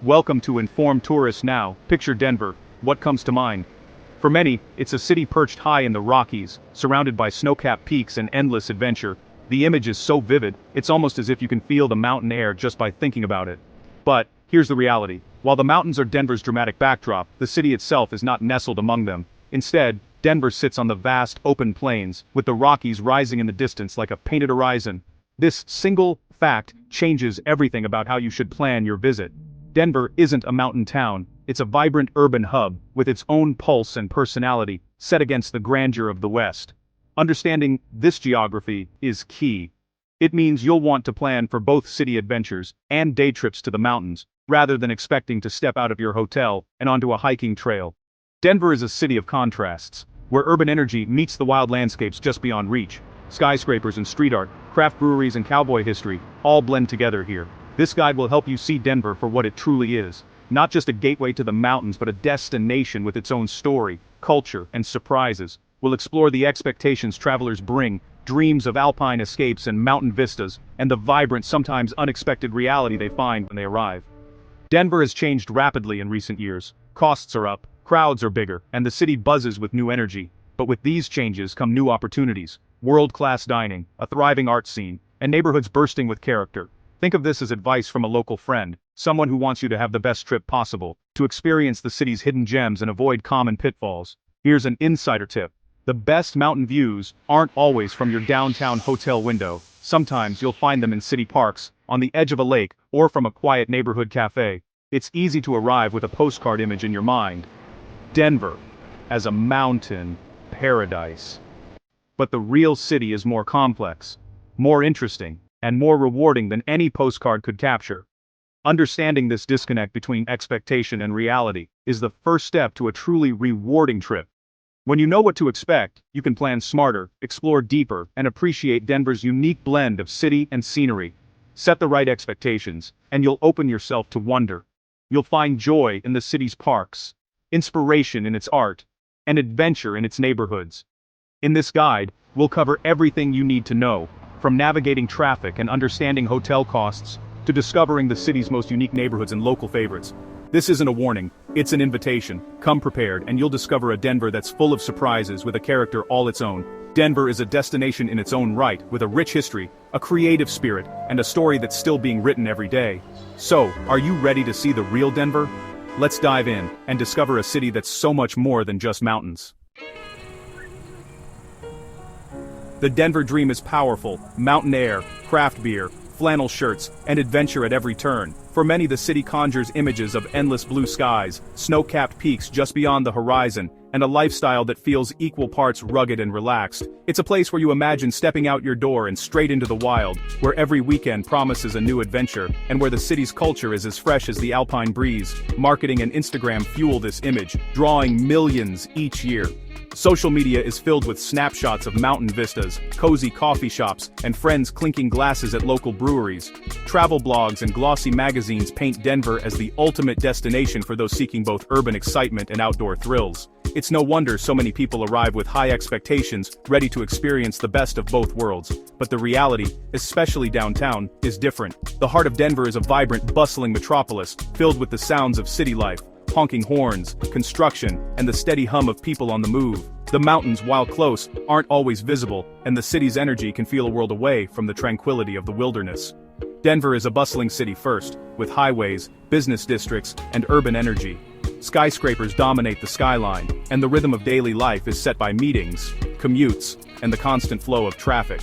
Welcome to Informed Tourist Now. Picture Denver. What comes to mind? For many, it's a city perched high in the Rockies, surrounded by snow-capped peaks and endless adventure. The image is so vivid, it's almost as if you can feel the mountain air just by thinking about it. But, here's the reality. While the mountains are Denver's dramatic backdrop, the city itself is not nestled among them. Instead, Denver sits on the vast, open plains, with the Rockies rising in the distance like a painted horizon. This single fact changes everything about how you should plan your visit. Denver isn't a mountain town, it's a vibrant urban hub, with its own pulse and personality, set against the grandeur of the West. Understanding this geography is key. It means you'll want to plan for both city adventures and day trips to the mountains, rather than expecting to step out of your hotel and onto a hiking trail. Denver is a city of contrasts, where urban energy meets the wild landscapes just beyond reach. Skyscrapers and street art, craft breweries and cowboy history, all blend together here. This guide will help you see Denver for what it truly is. Not just a gateway to the mountains, but a destination with its own story, culture, and surprises. We'll explore the expectations travelers bring, dreams of alpine escapes and mountain vistas, and the vibrant, sometimes unexpected reality they find when they arrive. Denver has changed rapidly in recent years. Costs are up, crowds are bigger, and the city buzzes with new energy. But with these changes come new opportunities. World-class dining, a thriving art scene, and neighborhoods bursting with character. Think of this as advice from a local friend, someone who wants you to have the best trip possible, to experience the city's hidden gems and avoid common pitfalls. Here's an insider tip. The best mountain views aren't always from your downtown hotel window. Sometimes you'll find them in city parks, on the edge of a lake, or from a quiet neighborhood cafe. It's easy to arrive with a postcard image in your mind. Denver, as a mountain paradise. But the real city is more complex, more interesting, and more rewarding than any postcard could capture. Understanding this disconnect between expectation and reality is the first step to a truly rewarding trip. When you know what to expect, you can plan smarter, explore deeper, and appreciate Denver's unique blend of city and scenery. Set the right expectations, and you'll open yourself to wonder. You'll find joy in the city's parks, inspiration in its art, and adventure in its neighborhoods. In this guide, we'll cover everything you need to know, from navigating traffic and understanding hotel costs, to discovering the city's most unique neighborhoods and local favorites. This isn't a warning, it's an invitation. Come prepared, and you'll discover a Denver that's full of surprises with a character all its own. Denver is a destination in its own right, with a rich history, a creative spirit, and a story that's still being written every day. So, are you ready to see the real Denver? Let's dive in, and discover a city that's so much more than just mountains. The Denver dream is powerful: mountain air, craft beer, flannel shirts, and adventure at every turn. For many, the city conjures images of endless blue skies, snow-capped peaks just beyond the horizon, and a lifestyle that feels equal parts rugged and relaxed. It's a place where you imagine stepping out your door and straight into the wild, where every weekend promises a new adventure, and where the city's culture is as fresh as the alpine breeze. Marketing and Instagram fuel this image, drawing millions each year. Social media is filled with snapshots of mountain vistas, cozy coffee shops, and friends clinking glasses at local breweries. Travel blogs and glossy magazines paint Denver as the ultimate destination for those seeking both urban excitement and outdoor thrills. It's no wonder so many people arrive with high expectations, ready to experience the best of both worlds. But the reality, especially downtown, is different. The heart of Denver is a vibrant, bustling metropolis, filled with the sounds of city life. Honking horns, construction, and the steady hum of people on the move. The mountains, while close, aren't always visible, and the city's energy can feel a world away from the tranquility of the wilderness. Denver is a bustling city first, with highways, business districts, and urban energy. Skyscrapers dominate the skyline, and the rhythm of daily life is set by meetings, commutes, and the constant flow of traffic.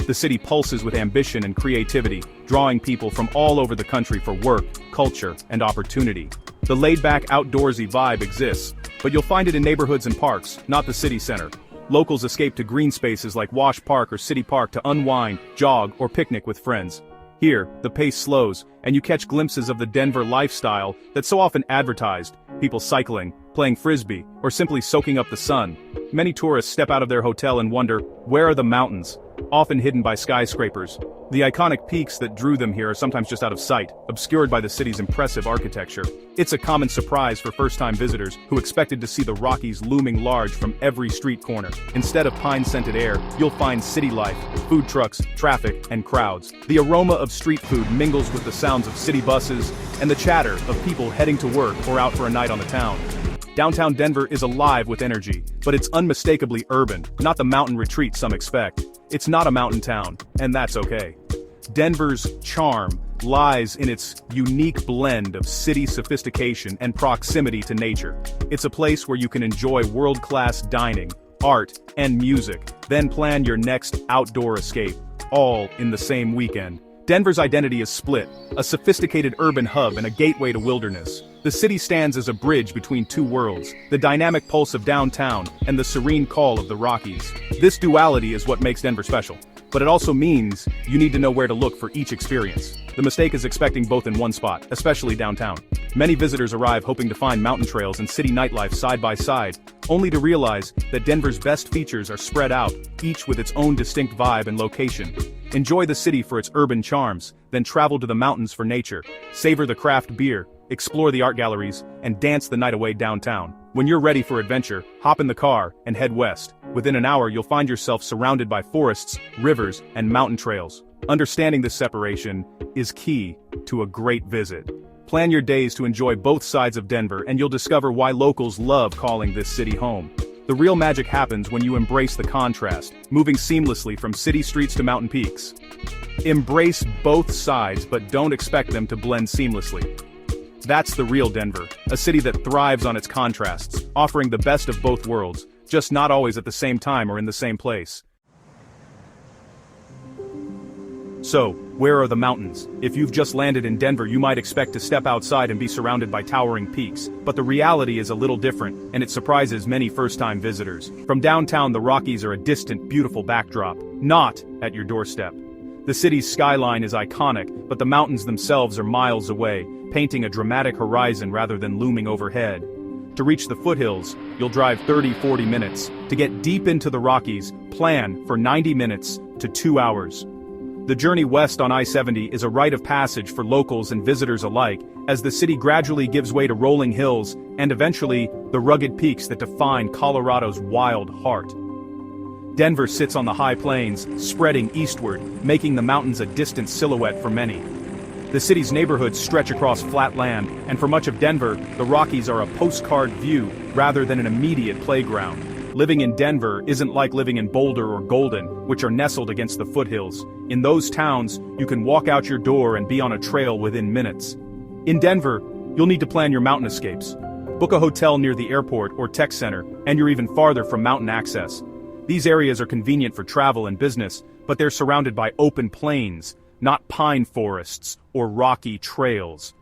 The city pulses with ambition and creativity, drawing people from all over the country for work, culture, and opportunity. The laid-back, outdoorsy vibe exists, but you'll find it in neighborhoods and parks, not the city center. Locals escape to green spaces like Wash Park or City Park to unwind, jog, or picnic with friends. Here, the pace slows, and you catch glimpses of the Denver lifestyle that's so often advertised: people cycling, playing frisbee, or simply soaking up the sun. Many tourists step out of their hotel and wonder, where are the mountains? often hidden by skyscrapers. The iconic peaks that drew them here are sometimes just out of sight, obscured by the city's impressive architecture. It's a common surprise for first-time visitors who expected to see the Rockies looming large from every street corner. Instead of pine-scented air, you'll find city life, food trucks, traffic, and crowds. The aroma of street food mingles with the sounds of city buses and the chatter of people heading to work or out for a night on the town. Downtown Denver is alive with energy, but it's unmistakably urban, not the mountain retreat some expect. It's not a mountain town, and that's okay. Denver's charm lies in its unique blend of city sophistication and proximity to nature. It's a place where you can enjoy world-class dining, art, and music, then plan your next outdoor escape, all in the same weekend. Denver's identity is split, a sophisticated urban hub and a gateway to wilderness. The city stands as a bridge between two worlds, the dynamic pulse of downtown and the serene call of the Rockies. This duality is what makes Denver special. But it also means you need to know where to look for each experience. The mistake is expecting both in one spot, especially downtown. Many visitors arrive hoping to find mountain trails and city nightlife side by side, only to realize that Denver's best features are spread out, each with its own distinct vibe and location. Enjoy the city for its urban charms, then travel to the mountains for nature. Savor the craft beer, explore the art galleries, and dance the night away downtown. When you're ready for adventure, hop in the car and head west. Within an hour you'll find yourself surrounded by forests, rivers, and mountain trails. Understanding this separation is key to a great visit. Plan your days to enjoy both sides of Denver and you'll discover why locals love calling this city home. The real magic happens when you embrace the contrast, moving seamlessly from city streets to mountain peaks. Embrace both sides but don't expect them to blend seamlessly. That's the real Denver, a city that thrives on its contrasts, offering the best of both worlds, just not always at the same time or in the same place. So, where are the mountains? If you've just landed in Denver, you might expect to step outside and be surrounded by towering peaks, but the reality is a little different, and it surprises many first-time visitors. From downtown, the Rockies are a distant, beautiful backdrop, not at your doorstep. The city's skyline is iconic, but the mountains themselves are miles away, painting a dramatic horizon rather than looming overhead. To reach the foothills, you'll drive 30-40 minutes. To get deep into the Rockies, plan for 90 minutes to 2 hours. The journey west on I-70 is a rite of passage for locals and visitors alike, as the city gradually gives way to rolling hills and eventually the rugged peaks that define Colorado's wild heart. Denver sits on the high plains, spreading eastward, making the mountains a distant silhouette for many. The city's neighborhoods stretch across flat land, and for much of Denver, the Rockies are a postcard view rather than an immediate playground. Living in Denver isn't like living in Boulder or Golden, which are nestled against the foothills. In those towns, you can walk out your door and be on a trail within minutes. In Denver, you'll need to plan your mountain escapes. Book a hotel near the airport or tech center, and you're even farther from mountain access. These areas are convenient for travel and business, but they're surrounded by open plains, not pine forests or rocky trails.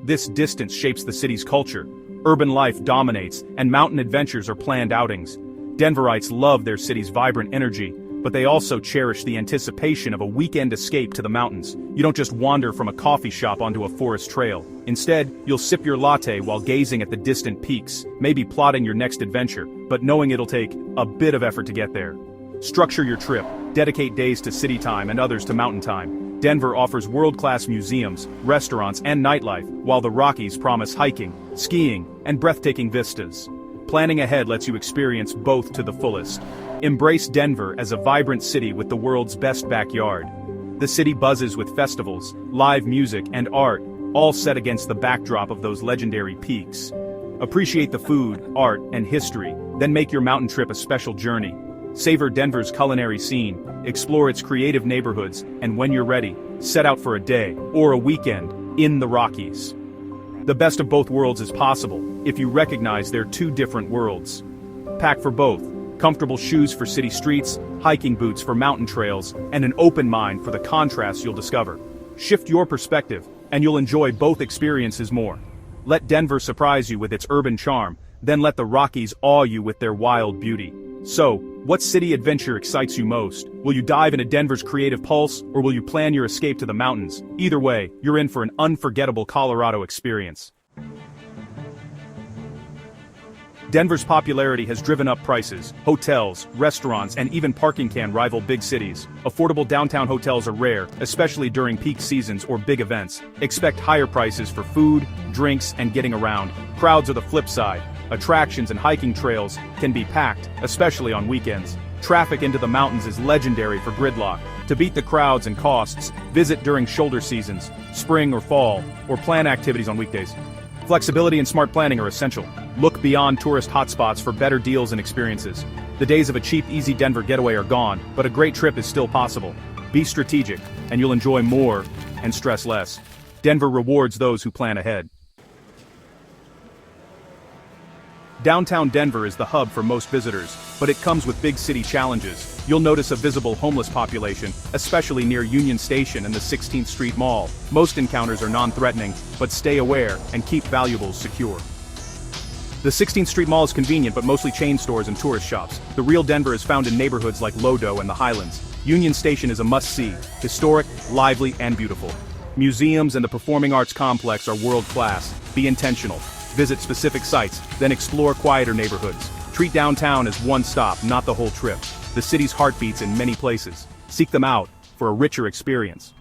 This distance shapes the city's culture. Urban life dominates, and mountain adventures are planned outings. Denverites love their city's vibrant energy, but they also cherish the anticipation of a weekend escape to the mountains. You don't just wander from a coffee shop onto a forest trail. Instead, you'll sip your latte while gazing at the distant peaks, maybe plotting your next adventure, but knowing it'll take a bit of effort to get there. Structure your trip, dedicate days to city time and others to mountain time. Denver offers world-class museums, restaurants, and nightlife, while the Rockies promise hiking, skiing, and breathtaking vistas. Planning ahead lets you experience both to the fullest. Embrace Denver as a vibrant city with the world's best backyard. The city buzzes with festivals, live music, and art, all set against the backdrop of those legendary peaks. Appreciate the food, art, and history, then make your mountain trip a special journey. Savor Denver's culinary scene, explore its creative neighborhoods, and when you're ready, set out for a day or a weekend in the Rockies. The best of both worlds is possible if you recognize they're two different worlds. Pack for both: comfortable shoes for city streets, hiking boots for mountain trails, and an open mind for the contrasts you'll discover. Shift your perspective, and you'll enjoy both experiences more. Let Denver surprise you with its urban charm, then let the Rockies awe you with their wild beauty. So, what city adventure excites you most? Will you dive into Denver's creative pulse, or will you plan your escape to the mountains? Either way, you're in for an unforgettable Colorado experience. Denver's popularity has driven up prices. Hotels, restaurants, and even parking can rival big cities. Affordable downtown hotels are rare, especially during peak seasons or big events. Expect higher prices for food, drinks, and getting around. Crowds are the flip side. Attractions and hiking trails can be packed, especially on weekends. Traffic into the mountains is legendary for gridlock. To beat the crowds and costs, visit during shoulder seasons, spring or fall, or plan activities on weekdays. Flexibility and smart planning are essential. Look beyond tourist hotspots for better deals and experiences. The days of a cheap, easy Denver getaway are gone, but a great trip is still possible. Be strategic, and you'll enjoy more and stress less. Denver rewards those who plan ahead. Downtown Denver is the hub for most visitors, but it comes with big city challenges. You'll notice a visible homeless population, especially near Union Station and the 16th Street Mall. Most encounters are non-threatening, but stay aware and keep valuables secure. The 16th Street Mall is convenient but mostly chain stores and tourist shops. The real Denver is found in neighborhoods like Lodo and the Highlands. Union Station is a must-see, historic, lively, and beautiful. Museums and the Performing Arts Complex are world-class. Be intentional. Visit specific sites, then explore quieter neighborhoods. Treat downtown as one stop, not the whole trip. The city's heart beats in many places. Seek them out for a richer experience.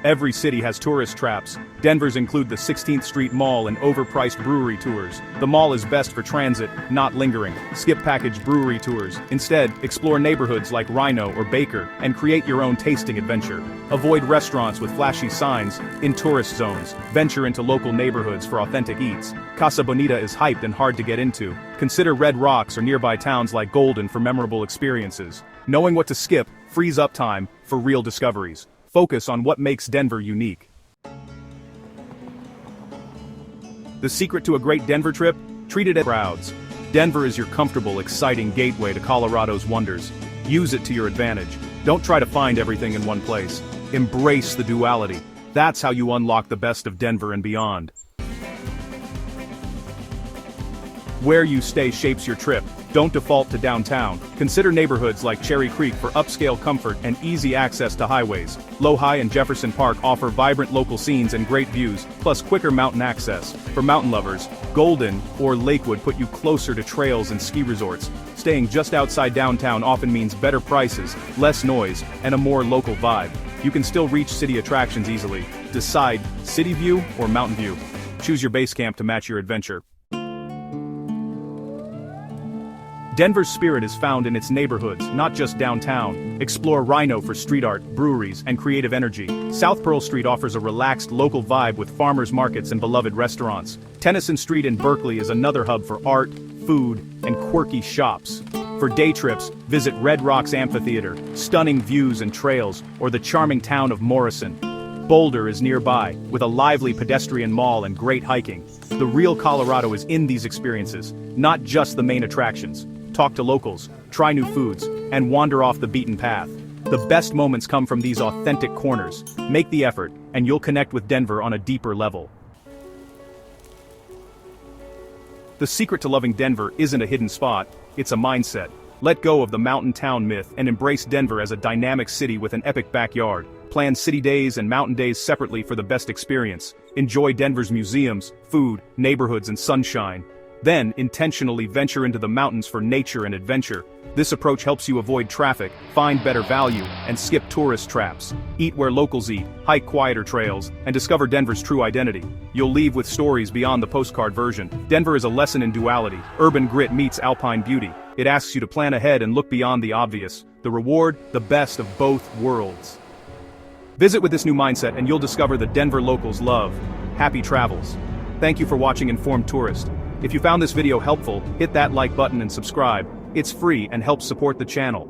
Every city has tourist traps. Denver's include the 16th Street Mall and overpriced brewery tours. The mall is best for transit, not lingering. Skip package brewery tours. Instead, explore neighborhoods like Rhino or Baker and create your own tasting adventure. Avoid restaurants with flashy signs in tourist zones. Venture into local neighborhoods for authentic eats. Casa Bonita is hyped and hard to get into. Consider Red Rocks or nearby towns like Golden for memorable experiences. Knowing what to skip frees up time for real discoveries. Focus on what makes Denver unique. The secret to a great Denver trip? Treat it as crowds. Denver is your comfortable, exciting gateway to Colorado's wonders. Use it to your advantage. Don't try to find everything in one place. Embrace the duality. That's how you unlock the best of Denver and beyond. Where you stay shapes your trip. Don't default to downtown. Consider neighborhoods like Cherry Creek for upscale comfort and easy access to highways. Lodi and Jefferson Park offer vibrant local scenes and great views, plus quicker mountain access. For mountain lovers, Golden or Lakewood put you closer to trails and ski resorts. Staying just outside downtown often means better prices, less noise, and a more local vibe. You can still reach city attractions easily. Decide, city view or mountain view. Choose your base camp to match your adventure. Denver's spirit is found in its neighborhoods, not just downtown. Explore Rhino for street art, breweries, and creative energy. South Pearl Street offers a relaxed local vibe with farmers markets and beloved restaurants. Tennyson Street in Berkeley is another hub for art, food, and quirky shops. For day trips, visit Red Rocks Amphitheater, stunning views and trails, or the charming town of Morrison. Boulder is nearby, with a lively pedestrian mall and great hiking. The real Colorado is in these experiences, not just the main attractions. Talk to locals, try new foods, and wander off the beaten path. The best moments come from these authentic corners. Make the effort, and you'll connect with Denver on a deeper level. The secret to loving Denver isn't a hidden spot, it's a mindset. Let go of the mountain town myth and embrace Denver as a dynamic city with an epic backyard. Plan city days and mountain days separately for the best experience. Enjoy Denver's museums, food, neighborhoods, and sunshine. Then, intentionally venture into the mountains for nature and adventure. This approach helps you avoid traffic, find better value, and skip tourist traps. Eat where locals eat, hike quieter trails, and discover Denver's true identity. You'll leave with stories beyond the postcard version. Denver is a lesson in duality. Urban grit meets alpine beauty. It asks you to plan ahead and look beyond the obvious. The reward, the best of both worlds. Visit with this new mindset and you'll discover the Denver locals love. Happy travels. Thank you for watching Informed Tourist. If you found this video helpful, hit that like button and subscribe. It's free and helps support the channel.